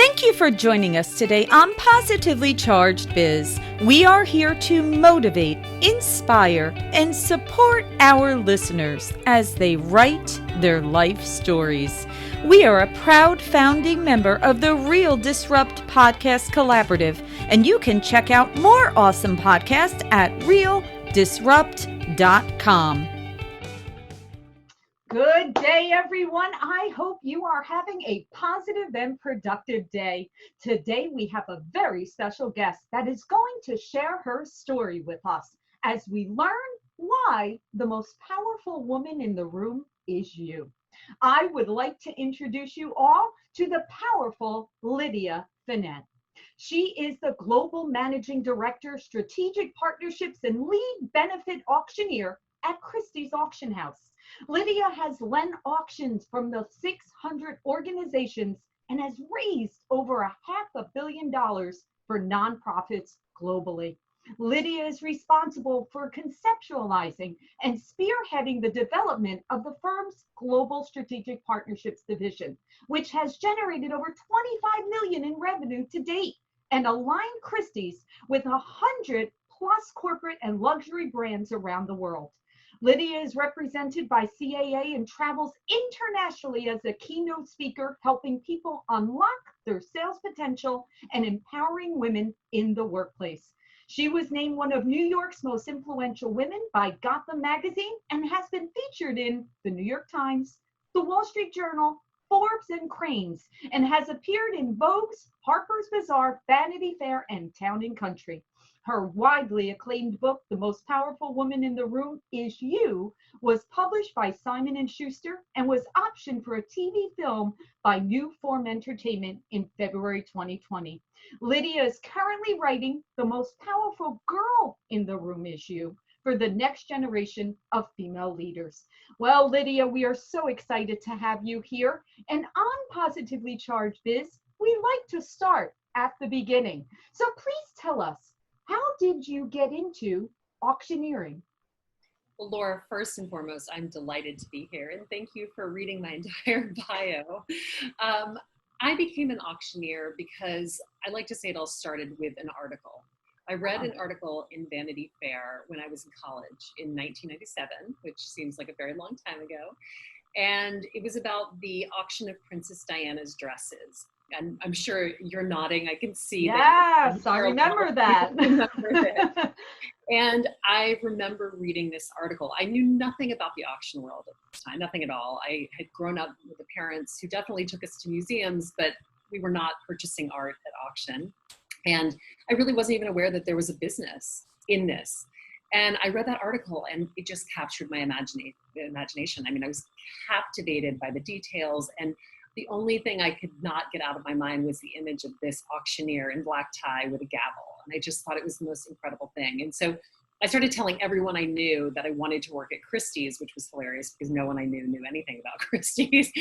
Thank you for joining us today on Positively Charged Biz. We are here to motivate, inspire, and support our listeners as they write their life stories. We are a proud founding member of the Real Disrupt Podcast Collaborative, and you can check out more awesome podcasts at realdisrupt.com. Good day, everyone. I hope you are having a positive and productive day. Today, we have a very special guest that is going to share her story with us as we learn why the most powerful woman in the room is you. I would like to introduce you all to the powerful Lydia Fenet. She is the Global Managing Director, Strategic Partnerships and Lead Benefit Auctioneer at Christie's Auction House. Lydia has led auctions from the 600 organizations and has raised over $500 million for nonprofits globally. Lydia is responsible for conceptualizing and spearheading the development of the firm's Global Strategic Partnerships division, which has generated over $25 million in revenue to date and aligned Christie's with 100 plus corporate and luxury brands around the world. Lydia is represented by CAA and travels internationally as a keynote speaker, helping people unlock their sales potential and empowering women in the workplace. She was named one of New York's most influential women by Gotham magazine and has been featured in the New York Times, the Wall Street Journal, Forbes, and Cranes, and has appeared in Vogue's, Harper's Bazaar, Vanity Fair, and Town & Country. Her widely acclaimed book, The Most Powerful Woman in the Room Is You, was published by Simon & Schuster and was optioned for a TV film by New Form Entertainment in February 2020. Lydia is currently writing The Most Powerful Girl in the Room Is You for the next generation of female leaders. Well, Lydia, we are so excited to have you here. And on Positively Charged Biz, we like to start at the beginning. So please tell us, how did you get into auctioneering? Well, Laura, first and foremost, I'm delighted to be here, and thank you for reading my entire bio. I became an auctioneer because I like to say it all started with an article. I read an article in Vanity Fair when I was in college in 1997, which seems like a very long time ago. And it was about the auction of Princess Diana's dresses. And I'm sure you're nodding. I can see that. Yes, I remember that. And I remember reading this article. I knew nothing about the auction world at this time, nothing at all. I had grown up with the parents who definitely took us to museums, but we were not purchasing art at auction. And I really wasn't even aware that there was a business in this. And I read that article and it just captured my imagination. I mean, I was captivated by the details, and the only thing I could not get out of my mind was the image of this auctioneer in black tie with a gavel. And I just thought it was the most incredible thing. And so I started telling everyone I knew that I wanted to work at Christie's, which was hilarious because no one I knew anything about Christie's.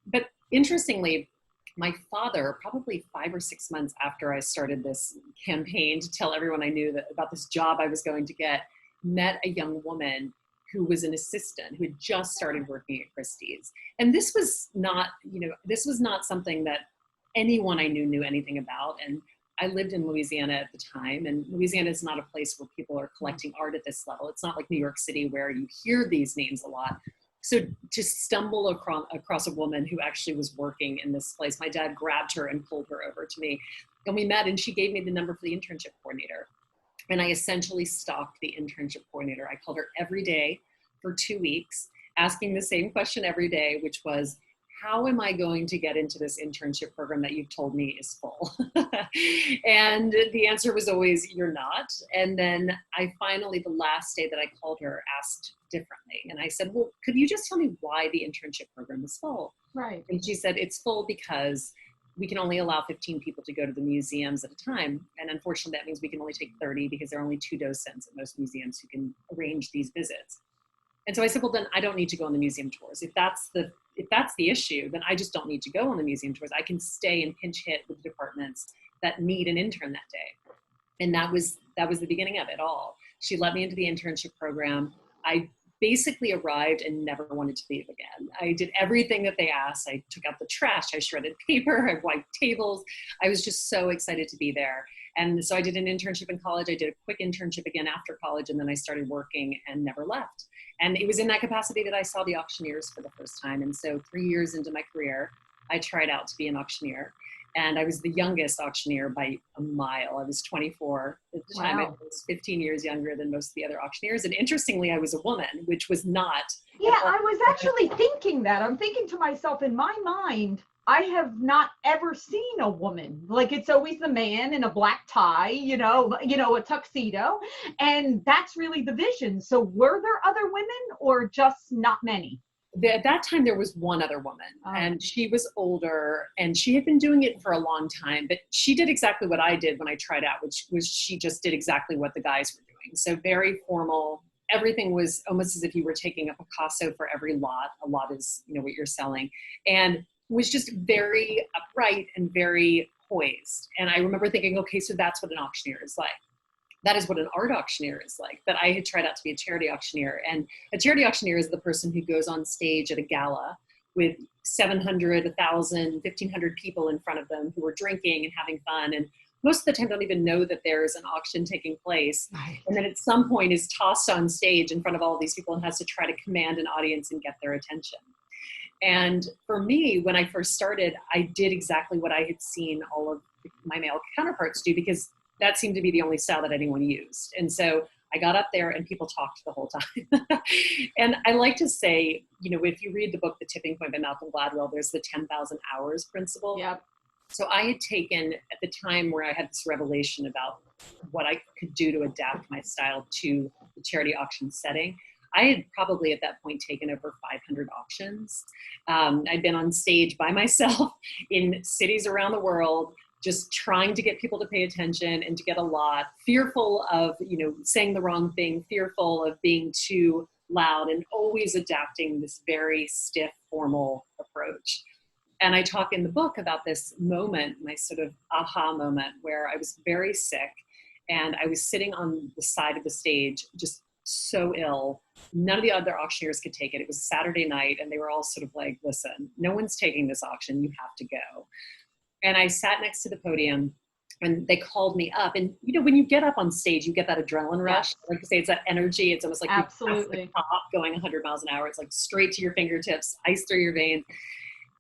But interestingly, my father, probably 5 or 6 months after I started this campaign to tell everyone I knew that about this job I was going to get, met a young woman who was an assistant who had just started working at Christie's. And this was not, this was not something that anyone I knew anything about. And I lived in Louisiana at the time, and Louisiana is not a place where people are collecting art at this level. It's not like New York City where you hear these names a lot. So to stumble across a woman who actually was working in this place, my dad grabbed her and pulled her over to me. And we met, and she gave me the number for the internship coordinator. And I essentially stalked the internship coordinator. I called her every day for 2 weeks, asking the same question every day, which was, how am I going to get into this internship program that you've told me is full? And the answer was always, you're not. And then I finally, the last day that I called her, asked differently. And I said, well, could you just tell me why the internship program is full? Right. And she said, it's full because we can only allow 15 people to go to the museums at a time. And unfortunately, that means we can only take 30 because there are only 2 docents at most museums who can arrange these visits. And so I said, well, then I don't need to go on the museum tours. If that's the issue, then I just don't need to go on the museum tours. I can stay and pinch hit with the departments that need an intern that day. And that was the beginning of it all. She let me into the internship program. I basically arrived and never wanted to leave again. I did everything that they asked. I took out the trash, I shredded paper, I wiped tables. I was just so excited to be there. And so I did an internship in college. I did a quick internship again after college, and then I started working and never left. And it was in that capacity that I saw the auctioneers for the first time. And so 3 years into my career, I tried out to be an auctioneer. And I was the youngest auctioneer by a mile. I was 24 at the time. I was 15 years younger than most of the other auctioneers. And interestingly, I was a woman, which was not. Yeah, I was actually thinking that. I'm thinking to myself, in my mind, I have not ever seen a woman. Like, it's always the man in a black tie, a tuxedo. And that's really the vision. So were there other women or just not many? At that time, there was one other woman, and she was older, and she had been doing it for a long time, but she did exactly what I did when I tried out, which was she just did exactly what the guys were doing. So very formal. Everything was almost as if you were taking a Picasso for every lot. A lot is, what you're selling, and was just very upright and very poised. And I remember thinking, okay, so that's what an auctioneer is like. That is what an art auctioneer is like. But I had tried out to be a charity auctioneer. And a charity auctioneer is the person who goes on stage at a gala with 700, 1,000, 1,500 people in front of them who are drinking and having fun. And most of the time don't even know that there's an auction taking place. Right. And then at some point is tossed on stage in front of all these people and has to try to command an audience and get their attention. And for me, when I first started, I did exactly what I had seen all of my male counterparts do, because that seemed to be the only style that anyone used. And so I got up there and people talked the whole time. And I like to say, if you read the book, The Tipping Point by Malcolm Gladwell, there's the 10,000 hours principle. Yep. So I had taken, at the time where I had this revelation about what I could do to adapt my style to the charity auction setting, I had probably at that point taken over 500 auctions. I'd been on stage by myself in cities around the world, just trying to get people to pay attention and to get a lot, fearful of, saying the wrong thing, fearful of being too loud, and always adapting this very stiff, formal approach. And I talk in the book about this moment, my sort of aha moment, where I was very sick and I was sitting on the side of the stage, just so ill. None of the other auctioneers could take it. It was a Saturday night and they were all sort of like, listen, no one's taking this auction. You have to go. And I sat next to the podium and they called me up. And, when you get up on stage, you get that adrenaline rush. Yes. Like I say, it's that energy. It's almost like absolutely you pass the top going 100 miles an hour. It's like straight to your fingertips, ice through your veins.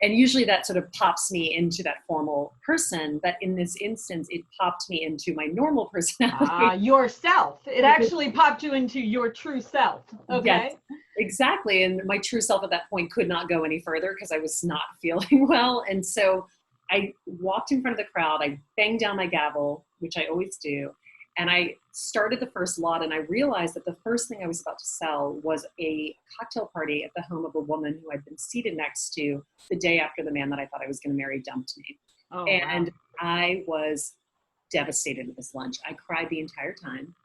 And usually that sort of pops me into that formal person. But in this instance, it popped me into my normal personality. Yourself. It actually popped you into your true self. Okay. Yes, exactly. And my true self at that point could not go any further because I was not feeling well. And so I walked in front of the crowd, I banged down my gavel, which I always do, and I started the first lot, and I realized that the first thing I was about to sell was a cocktail party at the home of a woman who I'd been seated next to the day after the man that I thought I was going to marry dumped me. Oh, and wow. I was devastated with this lunch. I cried the entire time.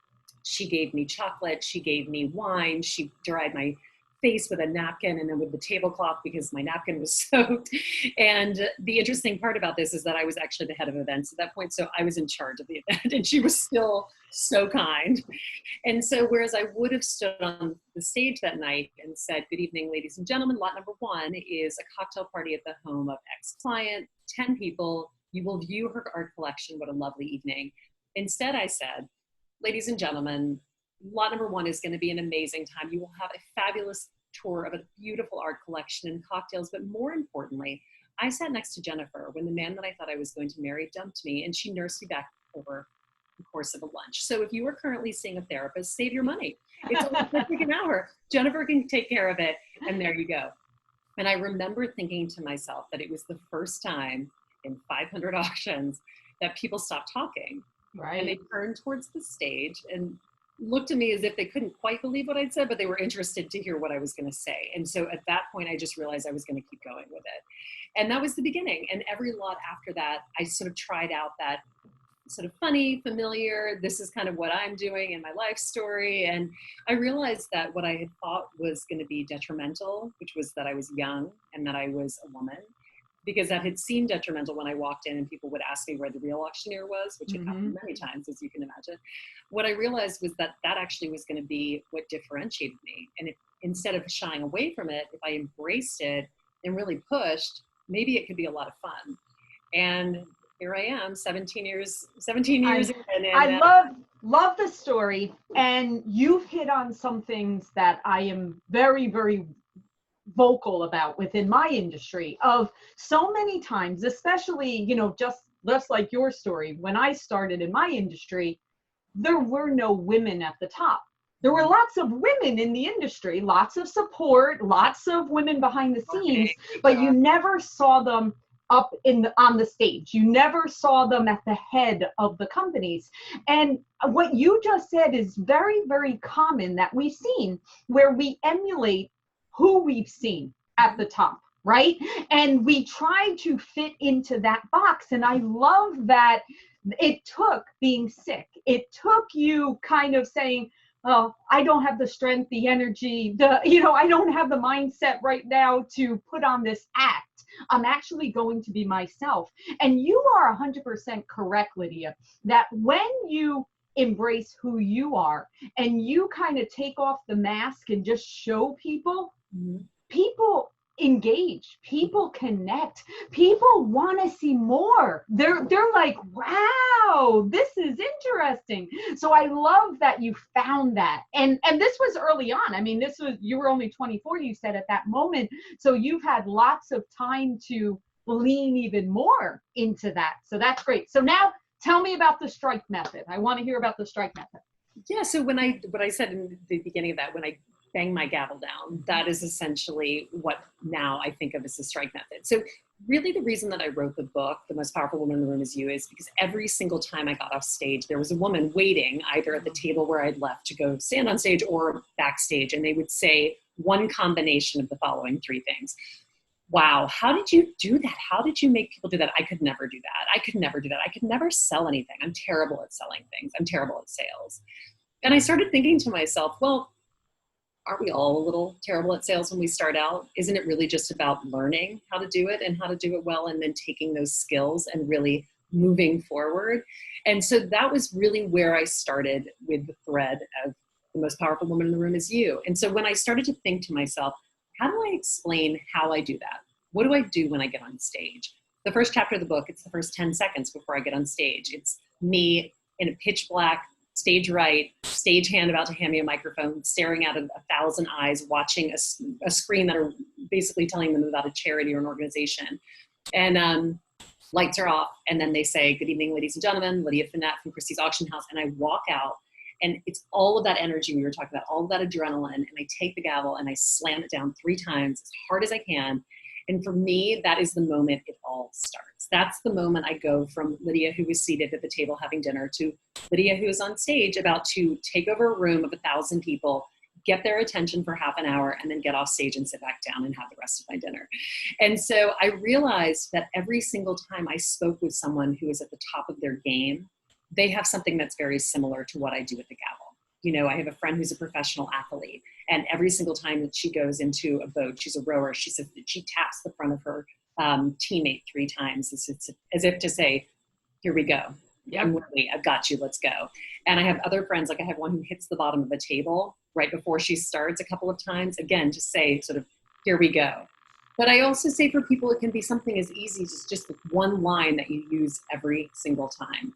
She gave me chocolate, she gave me wine, she dried my face with a napkin and then with the tablecloth because my napkin was soaked. And the interesting part about this is that I was actually the head of events at that point. So I was in charge of the event and she was still so kind. And so whereas I would have stood on the stage that night and said, good evening, ladies and gentlemen, lot number 1 is a cocktail party at the home of X client, 10 people. You will view her art collection. What a lovely evening. Instead, I said, ladies and gentlemen, lot number 1 is going to be an amazing time. You will have a fabulous tour of a beautiful art collection and cocktails. But more importantly, I sat next to Jennifer when the man that I thought I was going to marry dumped me, and she nursed me back over the course of a lunch. So if you are currently seeing a therapist, save your money. It's only like an hour. Jennifer can take care of it. And there you go. And I remember thinking to myself that it was the first time in 500 auctions that people stopped talking. Right. And they turned towards the stage and looked at me as if they couldn't quite believe what I'd said, but they were interested to hear what I was going to say. And so at that point, I just realized I was going to keep going with it. And that was the beginning. And every lot after that, I sort of tried out that sort of funny, familiar, this is kind of what I'm doing in my life story. And I realized that what I had thought was going to be detrimental, which was that I was young and that I was a woman, because that had seemed detrimental when I walked in and people would ask me where the real auctioneer was, which had happened many times, as you can imagine. What I realized was that that actually was going to be what differentiated me. And if instead of shying away from it, if I embraced it and really pushed, maybe it could be a lot of fun. And here I am, 17 years in. I love the story, and you've hit on some things that I am very, very vocal about within my industry. Of so many times, especially, just like your story, when I started in my industry, there were no women at the top. There were lots of women in the industry, lots of support, lots of women behind the scenes, but you never saw them up on the stage. You never saw them at the head of the companies. And what you just said is very, very common that we've seen, where we emulate who we've seen at the top, right? And we try to fit into that box. And I love that it took being sick. It took you kind of saying, oh, I don't have the strength, the energy, I don't have the mindset right now to put on this act. I'm actually going to be myself. And you are 100% correct, Lydia, that when you embrace who you are and you kind of take off the mask and just show people, people engage, people connect, people want to see more. They're like, wow, this is interesting. So I love that you found that. And this was early on. I mean, you were only 24, you said, at that moment. So you've had lots of time to lean even more into that. So that's great. So now tell me about the strike method. I want to hear about the strike method. Yeah. So what I said in the beginning of that, when I bang my gavel down, that is essentially what now I think of as the strike method. So really the reason that I wrote the book, The Most Powerful Woman in the Room Is You, is because every single time I got off stage, there was a woman waiting either at the table where I'd left to go stand on stage or backstage. And they would say one combination of the following three things. Wow, how did you do that? How did you make people do that? I could never do that. I could never do that. I could never sell anything. I'm terrible at selling things. I'm terrible at sales. And I started thinking to myself, well, aren't we all a little terrible at sales when we start out? Isn't it really just about learning how to do it and how to do it well, and then taking those skills and really moving forward? And so that was really where I started with the thread of The Most Powerful Woman in the Room Is You. And so when I started to think to myself, how do I explain how I do that? What do I do when I get on stage? The first chapter of the book, it's the first 10 seconds before I get on stage. It's me in a pitch black, stage right, stage hand about to hand me a microphone, staring out of 1,000 eyes, watching a screen that are basically telling them about a charity or an organization. And lights are off. And then they say, good evening, ladies and gentlemen, Lydia Fenet from Christie's Auction House. And I walk out, and it's all of that energy we were talking about, all of that adrenaline. And I take the gavel and I slam it down 3 times as hard as I can. And for me, that is the moment it all starts. That's the moment I go from Lydia, who was seated at the table having dinner, to Lydia, who is on stage about to take over a room of 1,000 people, get their attention for half an hour, and then get off stage and sit back down and have the rest of my dinner. And so I realized that every single time I spoke with someone who is at the top of their game, they have something that's very similar to what I do with the gavel. I have a friend who's a professional athlete, and every single time that she goes into a boat, she's a rower, she says that she taps the front of her teammate 3 times as if to say, here we go. Yep. I'm ready. I've got you. Let's go. And I have other friends, like I have one who hits the bottom of the table right before she starts a couple of times, again, to say sort of, here we go. But I also say for people, it can be something as easy as just one line that you use every single time.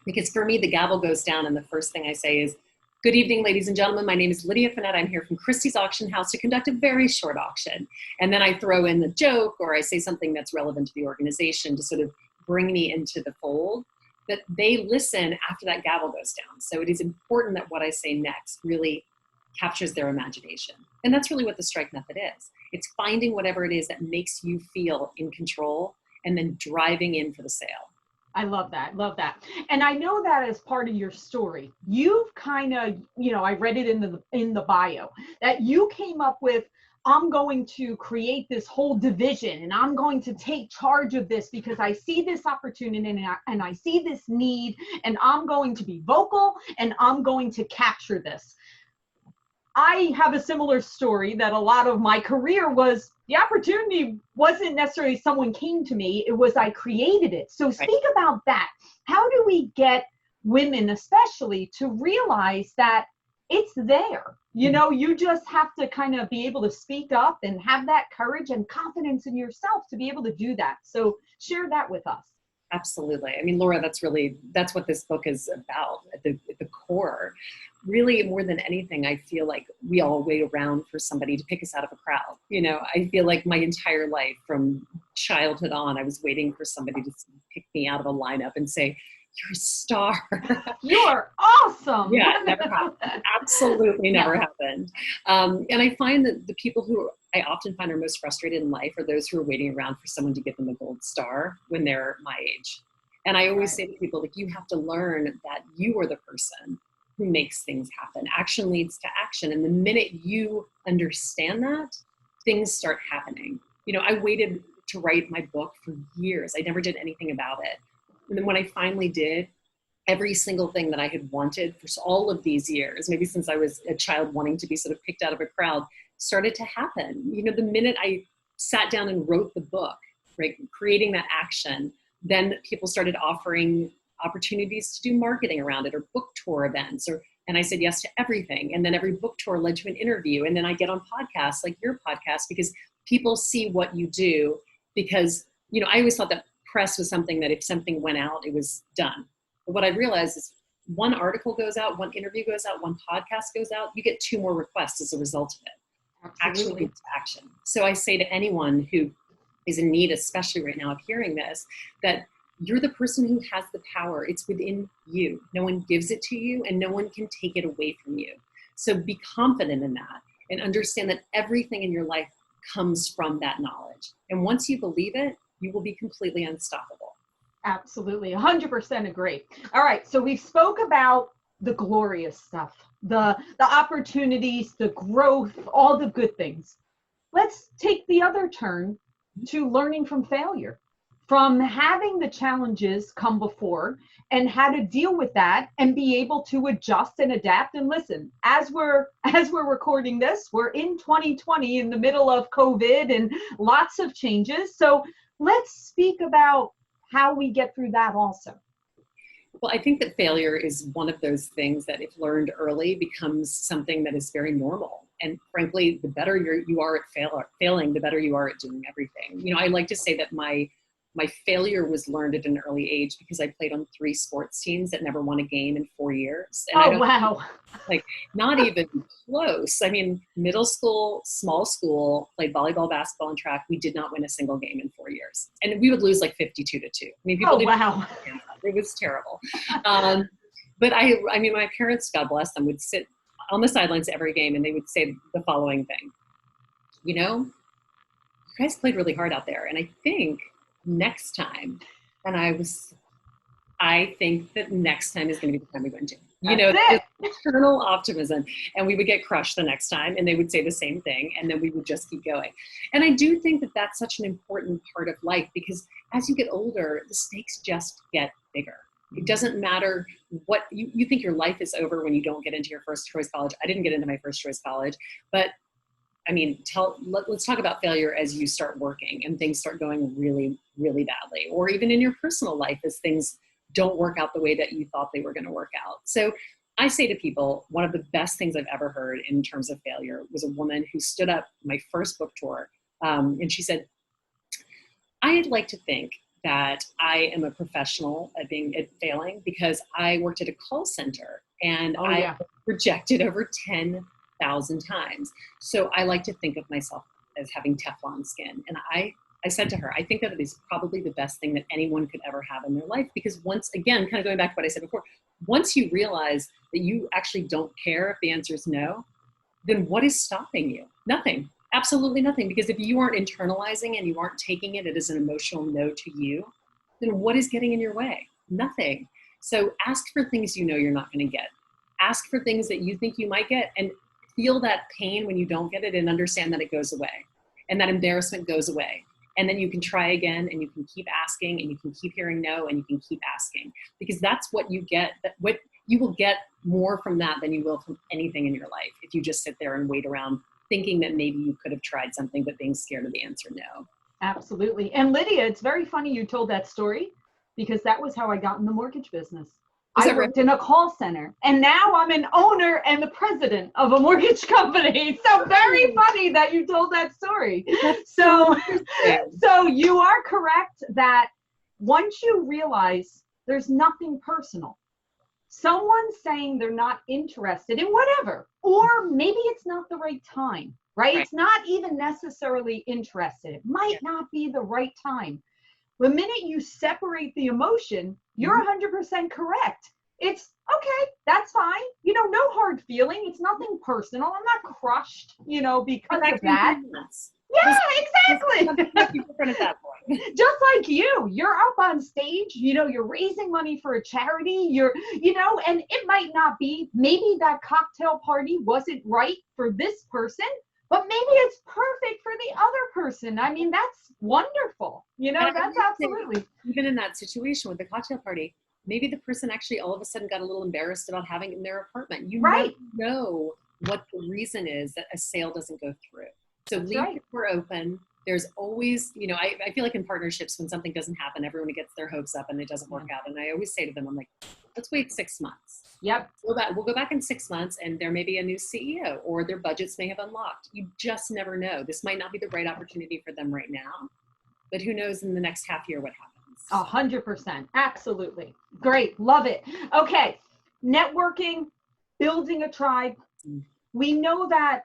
Because for me, the gavel goes down, and the first thing I say is, good evening, ladies and gentlemen. My name is Lydia Fenet. I'm here from Christie's Auction House to conduct a very short auction. And then I throw in the joke, or I say something that's relevant to the organization to sort of bring me into the fold, that they listen after that gavel goes down. So it is important that what I say next really captures their imagination. And that's really what the strike method is. It's finding whatever it is that makes you feel in control and then driving in for the sale. I love that. Love that. And I know that as part of your story, you've kind of, I read it in the bio, that you came up with, I'm going to create this whole division, and I'm going to take charge of this because I see this opportunity and I see this need, and I'm going to be vocal and I'm going to capture this. I have a similar story, that a lot of my career was, the opportunity wasn't necessarily someone came to me, it was I created it. So speak about that. How do we get women especially to realize that it's there? You know, you just have to kind of be able to speak up and have that courage and confidence in yourself to be able to do that. So share that with us. Absolutely. I mean, Laura, that's what this book is about at the core. Really, more than anything, I feel like we all wait around for somebody to pick us out of a crowd. You know, I feel like my entire life from childhood on, I was waiting for somebody to pick me out of a lineup and say, "You're a star." You're awesome. Yeah, it never happened. Absolutely never happened. And I find that the people who I often find are most frustrated in life are those who are waiting around for someone to give them a gold star when they're my age. And I always say to people, like, you have to learn that you are the person who makes things happen. Action leads to action. And the minute you understand that, things start happening. You know, I waited to write my book for years. I never did anything about it. And then when I finally did, every single thing that I had wanted for all of these years, maybe since I was a child wanting to be sort of picked out of a crowd, started to happen. You know, the minute I sat down and wrote the book, right, creating that action, then people started offering opportunities to do marketing around it or book tour events, and I said yes to everything. And then every book tour led to an interview. And then I get on podcasts like your podcast because people see what you do. Because, you know, I always thought that press was something that if something went out, it was done. But what I realized is one article goes out, one interview goes out, one podcast goes out, you get 2 more requests as a result of it. Action leads to action. So I say to anyone who is in need, especially right now, of hearing this, that you're the person who has the power. It's within you. No one gives it to you and no one can take it away from you. So be confident in that and understand that everything in your life comes from that knowledge. And once you believe it, you will be completely unstoppable. Absolutely. 100% agree. All right. So we spoke about the glorious stuff, the opportunities, the growth, all the good things. Let's take the other turn to learning from failure, from having the challenges come before and how to deal with that and be able to adjust and adapt. And listen, as we're recording this, we're in 2020 in the middle of COVID and lots of changes. So let's speak about how we get through that also. Well, I think that failure is one of those things that, if learned early, becomes something that is very normal. And frankly, the better you are at failing, the better you are at doing everything. You know, I like to say that my failure was learned at an early age because I played on 3 sports teams that never won a game in 4 years. And wow. Like, not even close. I mean, middle school, small school, played volleyball, basketball, and track. We did not win a single game in 4 years. And we would lose like 52-2. I mean, people wow. It was terrible. But I mean, my parents, God bless them, would sit on the sidelines every game and they would say the following thing: you know, you guys played really hard out there. And I think next time, I think that next time is going to be the time we win too. You know, this eternal optimism. And we would get crushed the next time and they would say the same thing. And then we would just keep going. And I do think that that's such an important part of life, because as you get older, the stakes just get bigger. It doesn't matter what you think your life is over when you don't get into your first choice college. I didn't get into my first choice college, but I mean, let's talk about failure as you start working and things start going really, really badly, or even in your personal life as things don't work out the way that you thought they were going to work out. So I say to people, one of the best things I've ever heard in terms of failure was a woman who stood up my first book tour. And she said, I'd like to think that I am a professional at failing because I worked at a call center and I rejected over 10,000 times. So I like to think of myself as having Teflon skin. And I said to her, I think that it is probably the best thing that anyone could ever have in their life, because once again, kind of going back to what I said before, once you realize that you actually don't care if the answer is no, then what is stopping you? Nothing. Absolutely nothing. Because if you aren't internalizing and you aren't taking it as an emotional no to you, then what is getting in your way? Nothing. So ask for things you know you're not going to get. Ask for things that you think you might get, and feel that pain when you don't get it and understand that it goes away and that embarrassment goes away. And then you can try again and you can keep asking and you can keep hearing no and you can keep asking, because that's what you get. What you will get more from that than you will from anything in your life if you just sit there and wait around thinking that maybe you could have tried something but being scared of the answer no. Absolutely. And Lydia, it's very funny you told that story, because that was how I got in the mortgage business. I worked in a call center, and now I'm an owner and the president of a mortgage company. So very funny that you told that story. So you are correct that once you realize there's nothing personal, someone saying they're not interested in whatever, or maybe it's not the right time, right? It's not even necessarily interested. It might not be the right time. The minute you separate the emotion, you're 100% correct. It's okay, that's fine. No hard feeling. It's nothing personal. I'm not crushed, because of that. Yeah, exactly. Just like you're up on stage, you're raising money for a charity, and it might not be, maybe that cocktail party wasn't right for this person, but maybe it's perfect for the other person. I mean, that's wonderful. That's absolutely. Even in that situation with the cocktail party, maybe the person actually all of a sudden got a little embarrassed about having it in their apartment. You never know what the reason is that a sale doesn't go through. So leave the door open. There's always, I feel like in partnerships, when something doesn't happen, everyone gets their hopes up and it doesn't work out. And I always say to them, I'm like, let's wait 6 months. Yep. We'll go back in 6 months and there may be a new CEO or their budgets may have unlocked. You just never know. This might not be the right opportunity for them right now, but who knows in the next half year what happens. 100%. Absolutely. Great. Love it. Okay. Networking, building a tribe. We know that,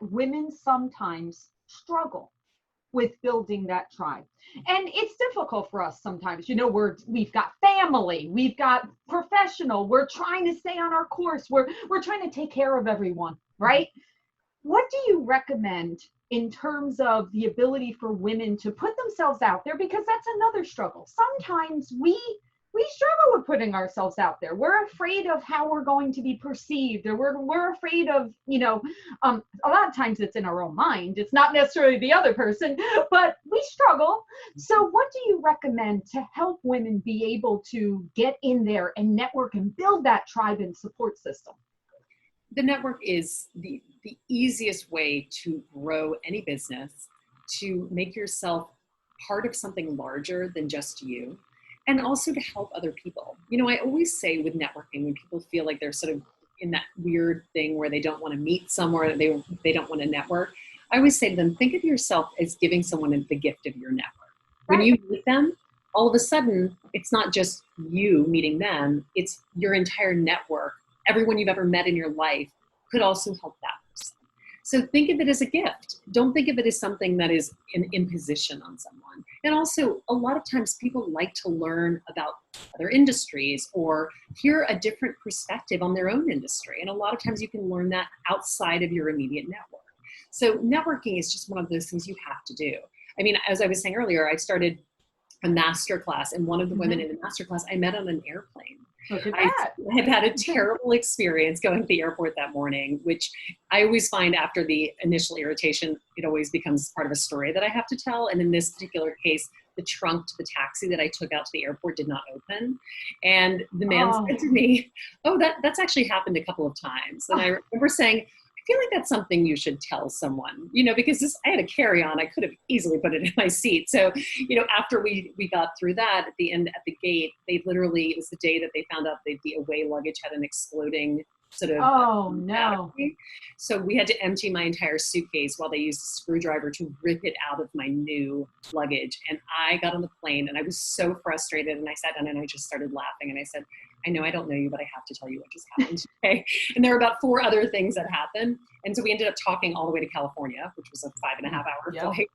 women sometimes struggle with building that tribe. And it's difficult for us sometimes. We've got family, we've got professional, we're trying to stay on our course, we're trying to take care of everyone, right? What do you recommend in terms of the ability for women to put themselves out there? Because that's another struggle. Sometimes we struggle with putting ourselves out there. We're afraid of how we're going to be perceived, or we're afraid of, a lot of times it's in our own mind. It's not necessarily the other person, but we struggle. So what do you recommend to help women be able to get in there and network and build that tribe and support system? The network is the easiest way to grow any business, to make yourself part of something larger than just you. And also to help other people. I always say with networking, when people feel like they're sort of in that weird thing where they don't want to meet someone, they don't want to network, I always say to them, think of yourself as giving someone the gift of your network. When you meet them, all of a sudden, it's not just you meeting them, it's your entire network. Everyone you've ever met in your life could also help that person. So think of it as a gift. Don't think of it as something that is an imposition on someone. And also, a lot of times people like to learn about other industries or hear a different perspective on their own industry. And a lot of times you can learn that outside of your immediate network. So networking is just one of those things you have to do. I mean, as I was saying earlier, I started a master class, and one of the women in the master class I met on an airplane. I have had a terrible experience going to the airport that morning, which I always find after the initial irritation, it always becomes part of a story that I have to tell. And in this particular case, the trunk to the taxi that I took out to the airport did not open. And the man said to me, that's actually happened a couple of times. And I remember saying, I feel like that's something you should tell someone, because I had a carry-on. I could have easily put it in my seat. So, after we got through that, at the end, at the gate, it was the day that they found out that the away luggage had an exploding sort of battery. So we had to empty my entire suitcase while they used a screwdriver to rip it out of my new luggage. And I got on the plane and I was so frustrated, and I sat down and I just started laughing, and I said, I know I don't know you, but I have to tell you what just happened today. And there were about 4 other things that happened. And so we ended up talking all the way to California, which was a 5.5-hour flight.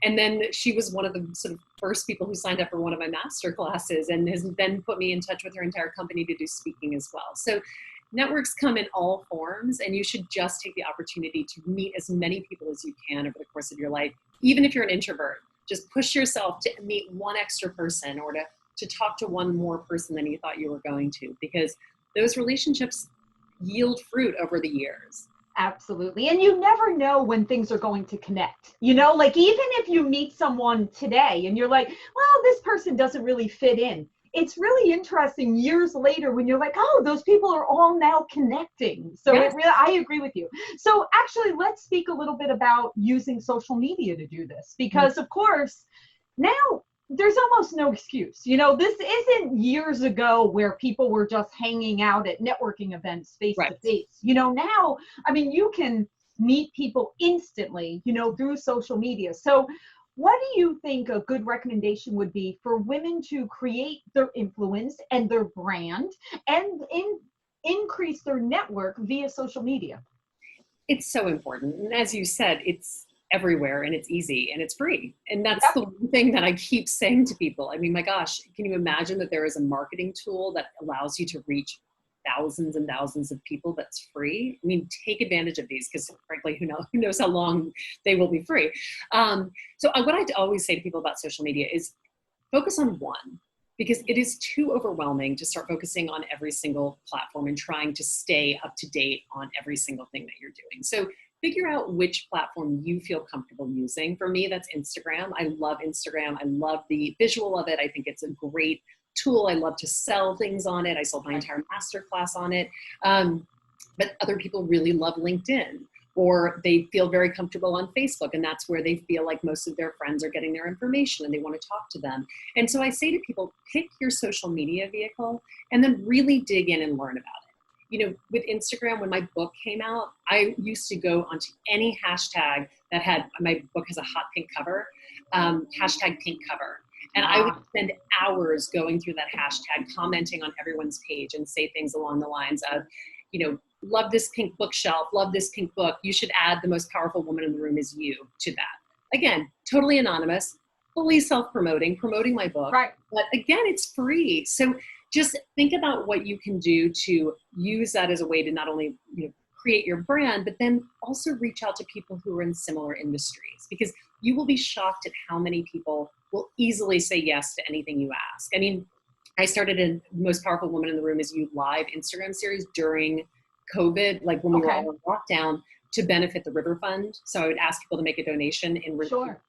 And then she was one of the sort of first people who signed up for one of my master classes, and has then put me in touch with her entire company to do speaking as well. So networks come in all forms, and you should just take the opportunity to meet as many people as you can over the course of your life. Even if you're an introvert, just push yourself to meet one extra person, or to talk to one more person than you thought you were going to, because those relationships yield fruit over the years. Absolutely. And you never know when things are going to connect. Like even if you meet someone today and you're like, well, this person doesn't really fit in. It's really interesting years later when you're like, oh, those people are all now connecting. So I agree with you. So actually, let's speak a little bit about using social media to do this, because of course, now there's almost no excuse. You know, this isn't years ago where people were just hanging out at networking events face Right. to face. You know, now, I mean, you can meet people instantly, you know, through social media. So what do you think a good recommendation would be for women to create their influence and their brand and increase their network via social media? It's so important. And as you said, it's everywhere and it's easy and it's free. And that's Yep. the one thing that I keep saying to people. I mean, my gosh, can you imagine that there is a marketing tool that allows you to reach thousands and thousands of people that's free? I mean, take advantage of these because frankly, who knows how long they will be free. So what I always say to people about social media is focus on one, because it is too overwhelming to start focusing on every single platform and trying to stay up to date on every single thing that you're doing. So figure out which platform you feel comfortable using. For me, that's Instagram. I love Instagram. I love the visual of it. I think it's a great tool. I love to sell things on it. I sold my entire masterclass on it. But other people really love LinkedIn, or they feel very comfortable on Facebook, and that's where they feel like most of their friends are getting their information and they want to talk to them. And so I say to people, pick your social media vehicle and then really dig in and learn about it. You know, with Instagram, when my book came out, I used to go onto any hashtag that had, my book has a hot pink cover, hashtag pink cover. And I would spend hours going through that hashtag, commenting on everyone's page and say things along the lines of, you know, love this pink bookshelf, love this pink book. You should add the most powerful woman in the room is you to that. Again, totally anonymous, fully self-promoting, promoting my book. Right. But again, it's free. So just think about what you can do to use that as a way to not only, you know, create your brand, but then also reach out to people who are in similar industries, because you will be shocked at how many people will easily say yes to anything you ask. I mean, I started a Most Powerful Woman in the Room is You live Instagram series during COVID, like when we were all in lockdown, to benefit the River Fund. So I would ask people to make a donation in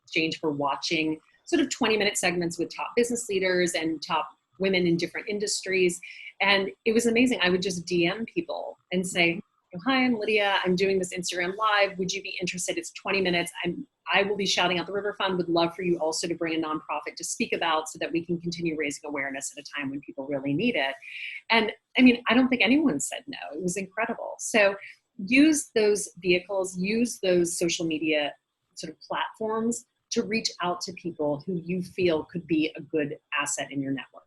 exchange for watching sort of 20-minute segments with top business leaders and top women in different industries. And it was amazing. I would just DM people and say, hi, I'm Lydia. I'm doing this Instagram live. Would you be interested? It's 20 minutes. I will be shouting out the River Fund. Would love for you also to bring a nonprofit to speak about so that we can continue raising awareness at a time when people really need it. And I mean, I don't think anyone said no. It was incredible. So use those vehicles, use those social media sort of platforms to reach out to people who you feel could be a good asset in your network.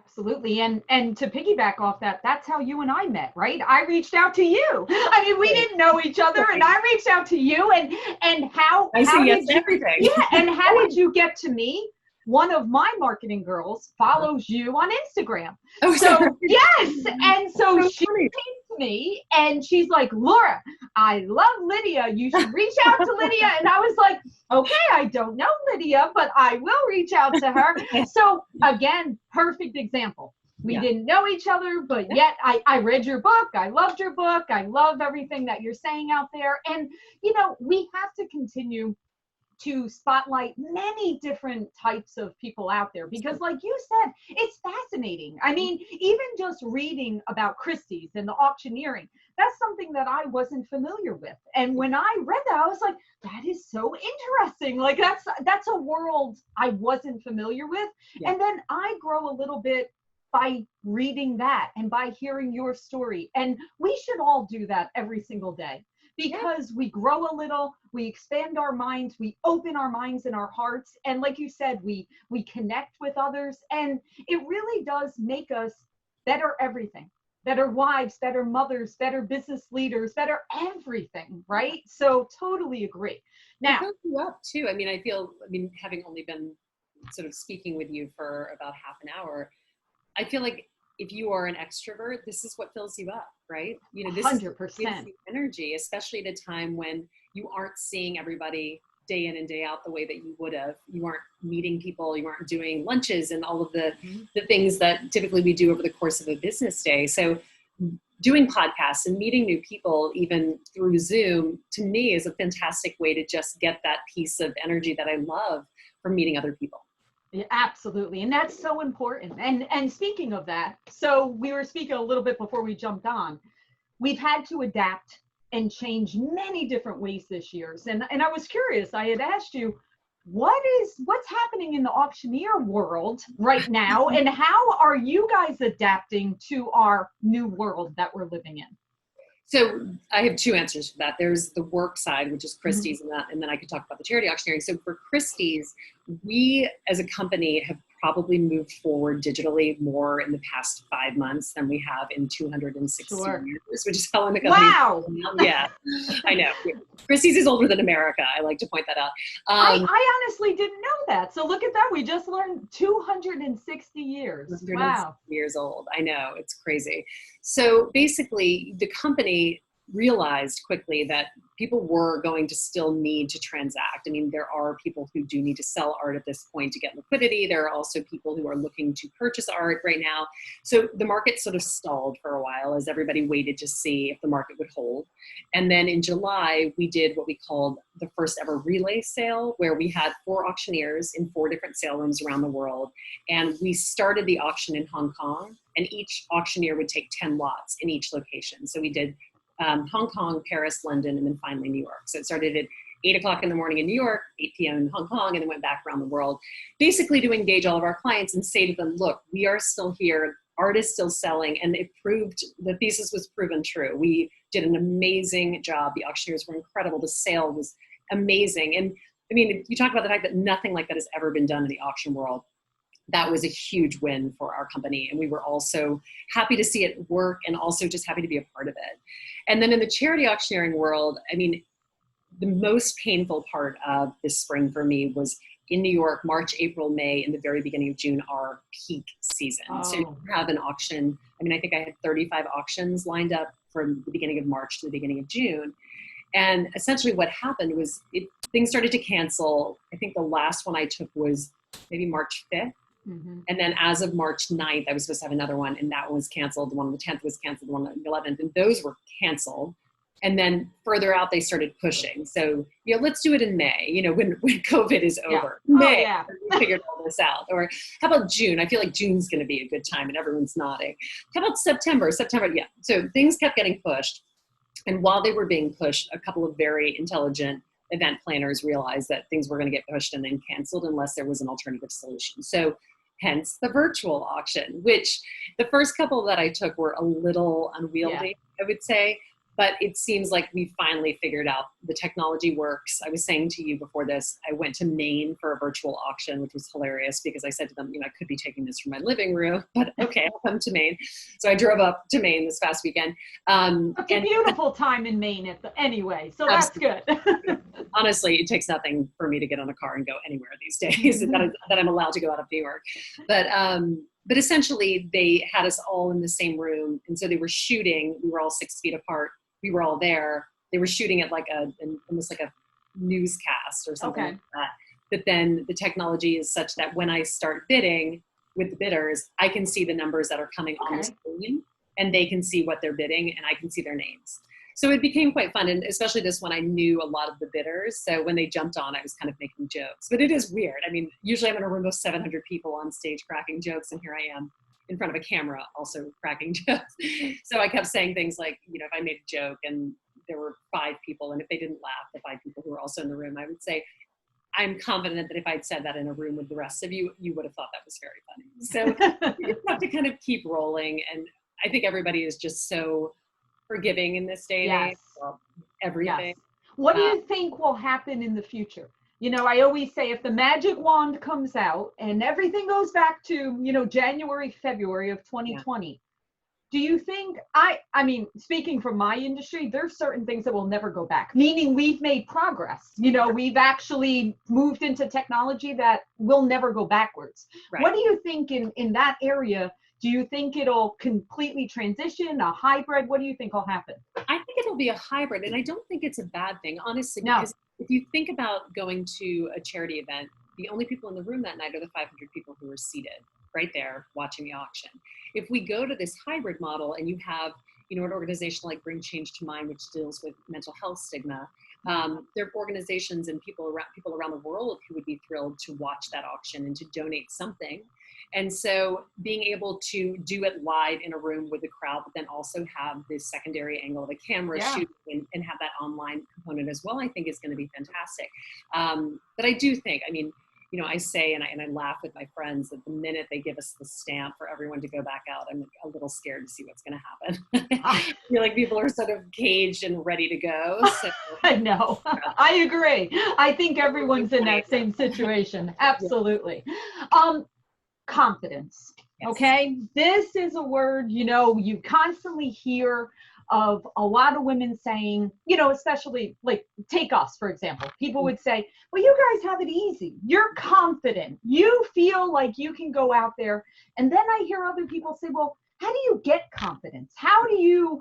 Absolutely. And to piggyback off that, that's how you and I met, right? I reached out to you. I mean, we didn't know each other, and I reached out to you, and how did you, everything. Yeah, and how did you get to me? One of my marketing girls follows you on Instagram. Oh, so yes, and so she came to me and she's like, Laura, I love Lydia. You should reach out to Lydia. And I was like, okay, I don't know Lydia, but I will reach out to her. So again, perfect example. We didn't know each other, but yet I read your book. I loved your book. I love everything that you're saying out there. And, you know, we have to continue to spotlight many different types of people out there, because like you said, it's fascinating. I mean, even just reading about Christie's and the auctioneering, that's something that I wasn't familiar with. And when I read that, I was like, that is so interesting. Like that's a world I wasn't familiar with. Yeah. And then I grow a little bit by reading that and by hearing your story. And we should all do that every single day. Because we grow a little, we expand our minds, we open our minds and our hearts. And like you said, we connect with others. And it really does make us better everything. Better wives, better mothers, better business leaders, better everything, right? So totally agree. Now, it builds you up too. I mean, having only been sort of speaking with you for about half an hour, I feel like if you are an extrovert, this is what fills you up, right? You know, this 100%. Gives you energy, especially at a time when you aren't seeing everybody day in and day out the way that you would have. You aren't meeting people, you aren't doing lunches and all of the things that typically we do over the course of a business day. So doing podcasts and meeting new people, even through Zoom, to me is a fantastic way to just get that piece of energy that I love from meeting other people. Yeah, absolutely. And that's so important. And speaking of that, so we were speaking a little bit before we jumped on. We've had to adapt and change many different ways this year. And I was curious, I had asked you, what's happening in the auctioneer world right now, and how are you guys adapting to our new world that we're living in? So I have two answers for that. There's the work side, which is Christie's, and then I could talk about the charity auctioneering. So for Christie's, we as a company have probably moved forward digitally more in the past 5 months than we have in 260 Sure. years, which is how long the company. Wow. Yeah, I know. Christie's is older than America. I like to point that out. I honestly didn't know that. So look at that. We just learned 260 years. 260 Wow. years old. I know, it's crazy. So basically, the company realized quickly that people were going to still need to transact. I mean, there are people who do need to sell art at this point to get liquidity. There are also people who are looking to purchase art right now. So the market sort of stalled for a while as everybody waited to see if the market would hold. And then in July, we did what we called the first ever relay sale, where we had 4 auctioneers in 4 different sale rooms around the world. And we started the auction in Hong Kong, and each auctioneer would take 10 lots in each location. So we did Hong Kong, Paris, London, and then finally New York. So it started at 8 o'clock in the morning in New York, 8 p.m. in Hong Kong, and then went back around the world, basically to engage all of our clients and say to them, look, we are still here, art is still selling, and it proved, the thesis was proven true. We did an amazing job. The auctioneers were incredible. The sale was amazing. And I mean, you talk about the fact that nothing like that has ever been done in the auction world. That was a huge win for our company. And we were also happy to see it work and also just happy to be a part of it. And then in the charity auctioneering world, I mean, the most painful part of this spring for me was in New York, March, April, May, and the very beginning of June are peak season. Oh. So you have an auction. I mean, I think I had 35 auctions lined up from the beginning of March to the beginning of June. And essentially what happened was things started to cancel. I think the last one I took was maybe March 5th. Mm-hmm. And then as of March 9th, I was supposed to have another one, and that one was canceled. The one on the 10th was canceled, the one on the 11th, and those were canceled. And then further out, they started pushing. So, you know, let's do it in May, you know, when COVID is over. Yeah. May, Oh, yeah. we figured all this out. Or how about June? I feel like June's going to be a good time, and everyone's nodding. How about September? September, yeah. So things kept getting pushed. And while they were being pushed, a couple of very intelligent event planners realized that things were going to get pushed and then canceled unless there was an alternative solution. So hence the virtual auction, which the first couple that I took were a little unwieldy, I would say. But it seems like we finally figured out the technology works. I was saying to you before this, I went to Maine for a virtual auction, which was hilarious because I said to them, you know, I could be taking this from my living room, but okay, I'll come to Maine. So I drove up to Maine this past weekend. It's a beautiful time in Maine anyway, so that's good. Honestly, it takes nothing for me to get on a car and go anywhere these days that I'm allowed to go out of New York. But essentially, they had us all in the same room. And so they were shooting. We were all 6 feet apart. We were all there. They were shooting at like almost like a newscast or something like that. But then the technology is such that when I start bidding with the bidders, I can see the numbers that are coming on the screen, and they can see what they're bidding, and I can see their names. So it became quite fun, and especially this one, I knew a lot of the bidders. So when they jumped on, I was kind of making jokes. But it is weird. I mean, usually I'm in a room of 700 people on stage cracking jokes, and here I am in front of a camera also cracking jokes. So I kept saying things like, you know, if I made a joke and there were 5 people, and if they didn't laugh, the 5 people who were also in the room, I would say, I'm confident that if I'd said that in a room with the rest of you, you would have thought that was very funny. So you just have to kind of keep rolling. And I think everybody is just so forgiving in this day and age. Well, everything. Yes. What do you think will happen in the future? You know, I always say if the magic wand comes out and everything goes back to, you know, January, February of 2020, do you think, I mean, speaking from my industry, there's certain things that will never go back, meaning we've made progress. You know, we've actually moved into technology that will never go backwards. Right. What do you think in that area? Do you think it'll completely transition, a hybrid? What do you think will happen? I think it'll be a hybrid, and I don't think it's a bad thing, honestly, because if you think about going to a charity event, the only people in the room that night are the 500 people who are seated right there watching the auction. If we go to this hybrid model and you have, you know, an organization like Bring Change to Mind, which deals with mental health stigma, There are organizations and people around the world who would be thrilled to watch that auction and to donate something. And so being able to do it live in a room with the crowd, but then also have this secondary angle of a camera shooting and have that online component as well, I think is going to be fantastic. But I do think, I mean, you know, I say, and I laugh with my friends that the minute they give us the stamp for everyone to go back out, I'm a little scared to see what's going to happen. I feel like people are sort of caged and ready to go. So. I know. I agree. I think everyone's in that same situation. Absolutely. Confidence. Yes. Okay. This is a word, you know, you constantly hear of a lot of women saying, you know, especially like take us, for example, people would say, well, you guys have it easy. You're confident. You feel like you can go out there. And then I hear other people say, well, how do you get confidence? How do you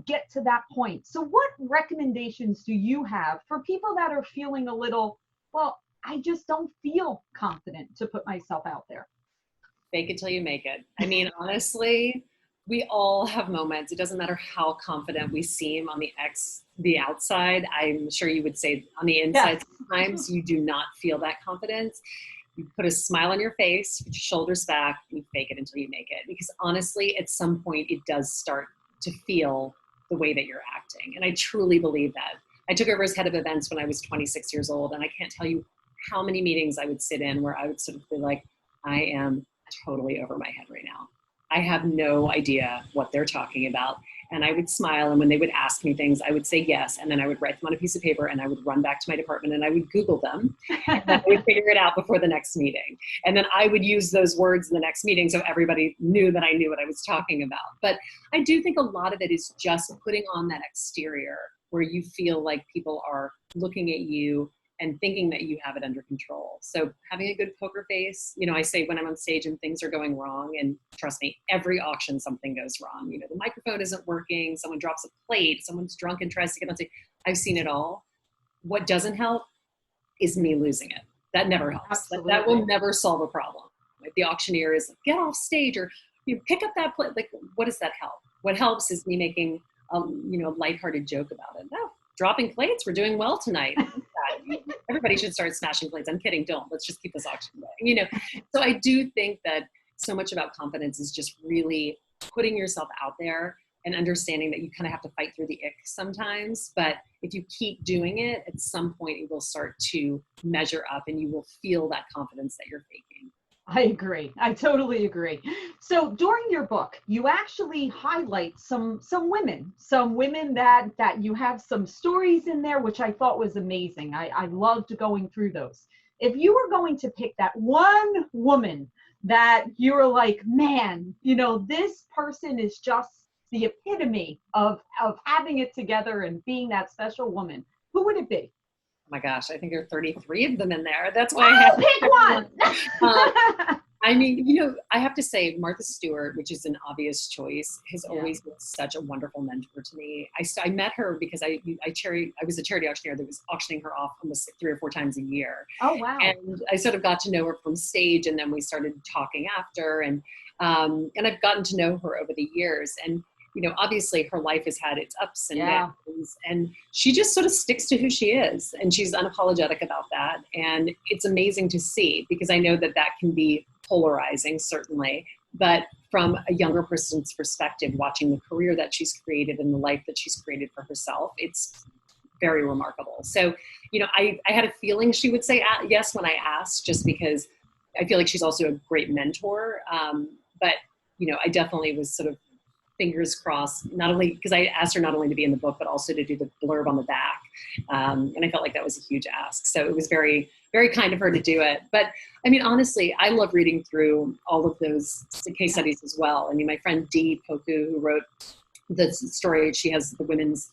get to that point? So what recommendations do you have for people that are feeling a little, well, I just don't feel confident to put myself out there? Fake it till you make it. I mean, honestly, we all have moments. It doesn't matter how confident we seem on the outside. I'm sure you would say on the inside, sometimes you do not feel that confidence. You put a smile on your face, put your shoulders back, and you fake it until you make it. Because honestly, at some point, it does start to feel the way that you're acting. And I truly believe that. I took over as head of events when I was 26 years old, and I can't tell you how many meetings I would sit in where I would sort of be like, I am totally over my head right now. I have no idea what they're talking about. And I would smile. And when they would ask me things, I would say yes. And then I would write them on a piece of paper and I would run back to my department and I would Google them. And then I would figure it out before the next meeting. And then I would use those words in the next meeting so everybody knew that I knew what I was talking about. But I do think a lot of it is just putting on that exterior where you feel like people are looking at you and thinking that you have it under control. So having a good poker face, you know, I say when I'm on stage and things are going wrong, and trust me, every auction, something goes wrong. You know, the microphone isn't working, someone drops a plate, someone's drunk and tries to get on stage. I've seen it all. What doesn't help is me losing it. That never helps. That will never solve a problem. If the auctioneer is like, get off stage or you pick up that plate, like, what does that help? What helps is me making, you know, a lighthearted joke about it. No, dropping plates, we're doing well tonight. Everybody should start smashing plates. I'm kidding. Don't. Let's just keep this auction going. You know, so I do think that so much about confidence is just really putting yourself out there and understanding that you kind of have to fight through the ick sometimes. But if you keep doing it, at some point it will start to measure up and you will feel that confidence that you're faking. I agree. I totally agree. So during your book, you actually highlight some women that you have some stories in there, which I thought was amazing. I loved going through those. If you were going to pick that one woman that you were like, man, you know, this person is just the epitome of having it together and being that special woman, who would it be? Oh my gosh, I think there are 33 of them in there. That's why I have to pick one. I mean, you know, I have to say Martha Stewart, which is an obvious choice, has always been such a wonderful mentor to me. I met her because I was a charity auctioneer that was auctioning her off almost 3 or 4 times a year. Oh, wow. And I sort of got to know her from stage, and then we started talking after, and I've gotten to know her over the years. And you know, obviously her life has had its ups and downs, and she just sort of sticks to who she is, and she's unapologetic about that. And it's amazing to see, because I know that can be polarizing, certainly, but from a younger person's perspective, watching the career that she's created and the life that she's created for herself, it's very remarkable. So, you know, I had a feeling she would say yes when I asked, just because I feel like she's also a great mentor. But, you know, I definitely was sort of fingers crossed, not only because I asked her not only to be in the book, but also to do the blurb on the back. And I felt like that was a huge ask. So it was very, very kind of her to do it. But I mean, honestly, I love reading through all of those case studies as well. I mean, my friend Dee Poku, who wrote the story, she has the Women's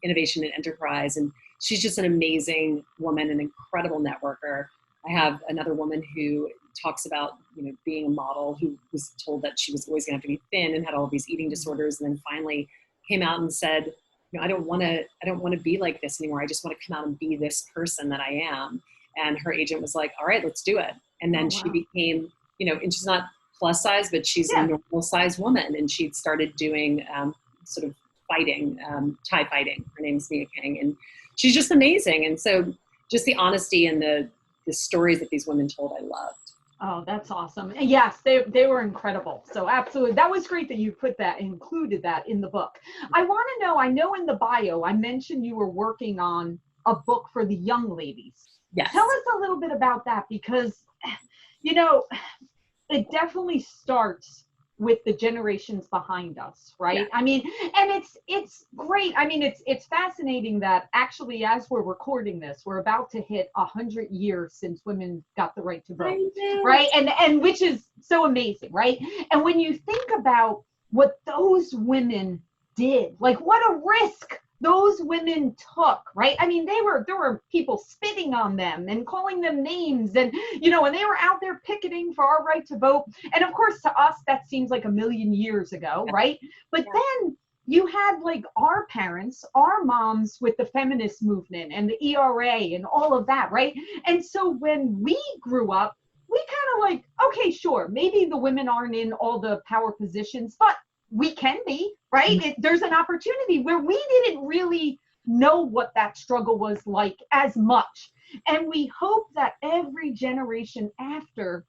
Innovation and Enterprise, and she's just an amazing woman, an incredible networker. I have another woman who talks about, you know, being a model who was told that she was always going to have to be thin and had all these eating disorders, and then finally came out and said, you know, I don't want to be like this anymore. I just want to come out and be this person that I am. And her agent was like, all right, let's do it. And then she became, you know, and she's not plus size, but she's a normal size woman. And she'd started doing sort of fighting, Thai fighting. Her name's Mia King. And she's just amazing. And so just the honesty and the stories that these women told, I loved. Oh, that's awesome. And yes, they were incredible. So absolutely. That was great that you included that in the book. I want to know, I know in the bio, I mentioned you were working on a book for the young ladies. Yes. Tell us a little bit about that, because, you know, it definitely starts with the generations behind us, right? Yeah. I mean, and it's great. I mean, it's fascinating that actually, as we're recording this, we're about to hit 100 years since women got the right to vote, right? And which is so amazing, right? And when you think about what those women did, like what a risk those women took, right? I mean, there were people spitting on them and calling them names, and you know, and they were out there picketing for our right to vote. And of course, to us, that seems like a million years ago, right? But then you had like our parents, our moms with the feminist movement and the ERA and all of that, right? And so when we grew up, we kind of like, okay, sure, maybe the women aren't in all the power positions, but we can be, right? There's an opportunity where we didn't really know what that struggle was like as much. And we hope that every generation after,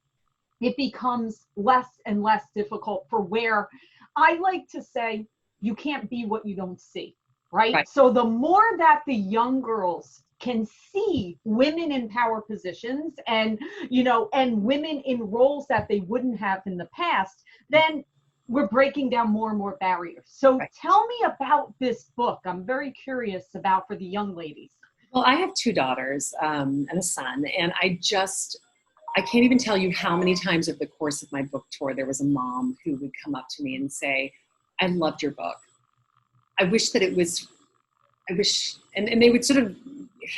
it becomes less and less difficult, for where I like to say, you can't be what you don't see, right? So the more that the young girls can see women in power positions and, you know, and women in roles that they wouldn't have in the past, then we're breaking down more and more barriers. So tell me about this book. I'm very curious about for the young ladies. Well, I have 2 daughters and a son, and I can't even tell you how many times over the course of my book tour, there was a mom who would come up to me and say, I loved your book. I wish, and they would sort of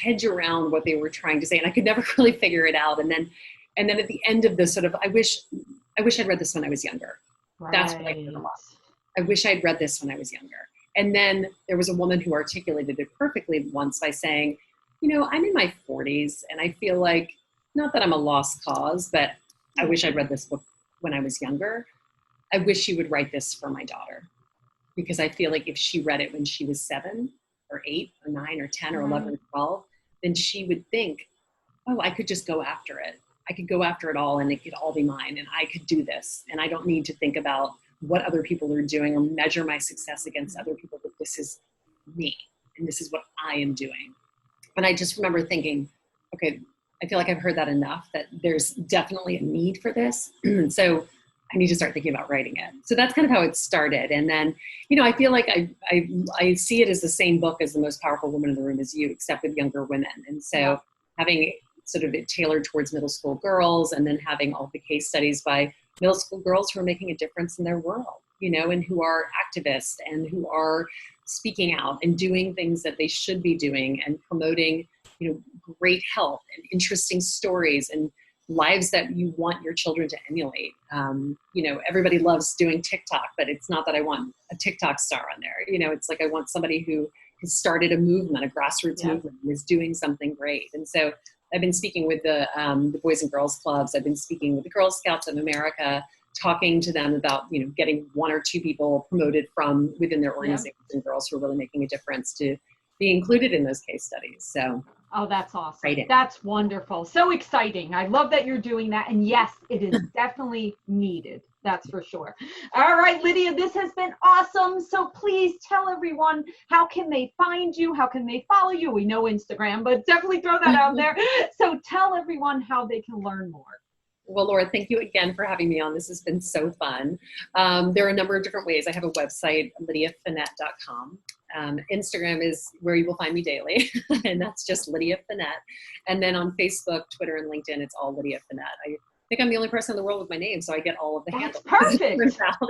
hedge around what they were trying to say, and I could never really figure it out. And then at the end of this sort of, I wish I'd read this when I was younger. Right. That's what I heard a lot. I wish I'd read this when I was younger. And then there was a woman who articulated it perfectly once by saying, you know, I'm in my 40s and I feel like, not that I'm a lost cause, but I wish I'd read this book when I was younger. I wish she would write this for my daughter, because I feel like if she read it when she was 7 or 8 or 9 or 10 or 11 or 12, then she would think, oh, I could just go after it. I could go after it all and it could all be mine, and I could do this. And I don't need to think about what other people are doing or measure my success against other people, but this is me and this is what I am doing. And I just remember thinking, okay, I feel like I've heard that enough, that there's definitely a need for this. So I need to start thinking about writing it. So that's kind of how it started. And then, you know, I feel like I see it as the same book as The Most Powerful Woman in the Room Is You, except with younger women. And so having sort of it tailored towards middle school girls, and then having all the case studies by middle school girls who are making a difference in their world, you know, and who are activists and who are speaking out and doing things that they should be doing and promoting, you know, great health and interesting stories and lives that you want your children to emulate. You know, everybody loves doing TikTok, but it's not that I want a TikTok star on there. You know, it's like I want somebody who has started a movement, a grassroots movement, and is doing something great. And so I've been speaking with the Boys and Girls Clubs. I've been speaking with the Girl Scouts of America, talking to them about, you know, getting 1 or 2 people promoted from within their organization, girls who are really making a difference, to be included in those case studies. So. Oh, that's awesome. That's wonderful. So exciting. I love that you're doing that. And yes, it is definitely needed. That's for sure. All right, Lydia, this has been awesome. So please tell everyone, how can they find you? How can they follow you? We know Instagram, but definitely throw that out there. So tell everyone how they can learn more. Well, Laura, thank you again for having me on. This has been so fun. There are a number of different ways. I have a website, lydiafenet.com. Instagram is where you will find me daily, and that's just Lydia Fenet. And then on Facebook, Twitter, and LinkedIn, it's all Lydia Fenet. I think I'm the only person in the world with my name, so I get all of the handles. Perfect.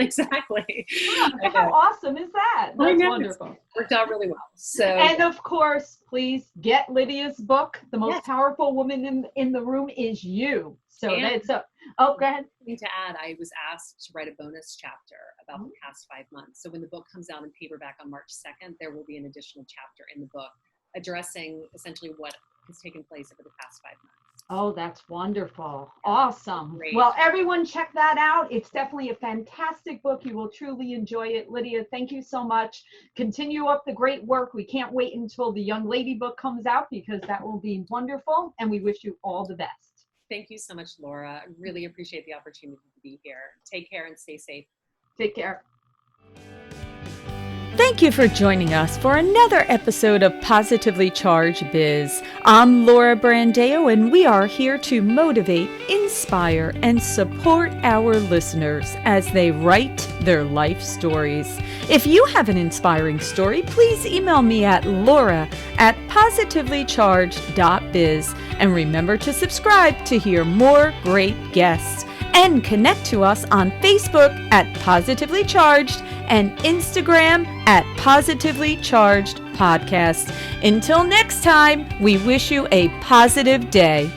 Exactly. Yeah, how awesome is that? That's wonderful. Worked out really well. So, and of course, please get Lydia's book, The Most Powerful Woman in the Room Is You. So that's up. Oh, go ahead. To add, I was asked to write a bonus chapter about the past 5 months. So when the book comes out in paperback on March 2nd, there will be an additional chapter in the book addressing essentially what has taken place over the past 5 months. Oh, that's wonderful. Awesome. Great. Well, everyone check that out. It's definitely a fantastic book. You will truly enjoy it. Lydia, thank you so much. Continue up the great work. We can't wait until the young lady book comes out because that will be wonderful. And we wish you all the best. Thank you so much, Laura. I really appreciate the opportunity to be here. Take care and stay safe. Take care. Thank you for joining us for another episode of Positively Charged Biz. I'm Laura Brandeo, and we are here to motivate, inspire, and support our listeners as they write their life stories. If you have an inspiring story, please email me at laura@positivelycharged.biz. And remember to subscribe to hear more great guests. And connect to us on Facebook at Positively Charged and Instagram at Positively Charged Podcast. Until next time, we wish you a positive day.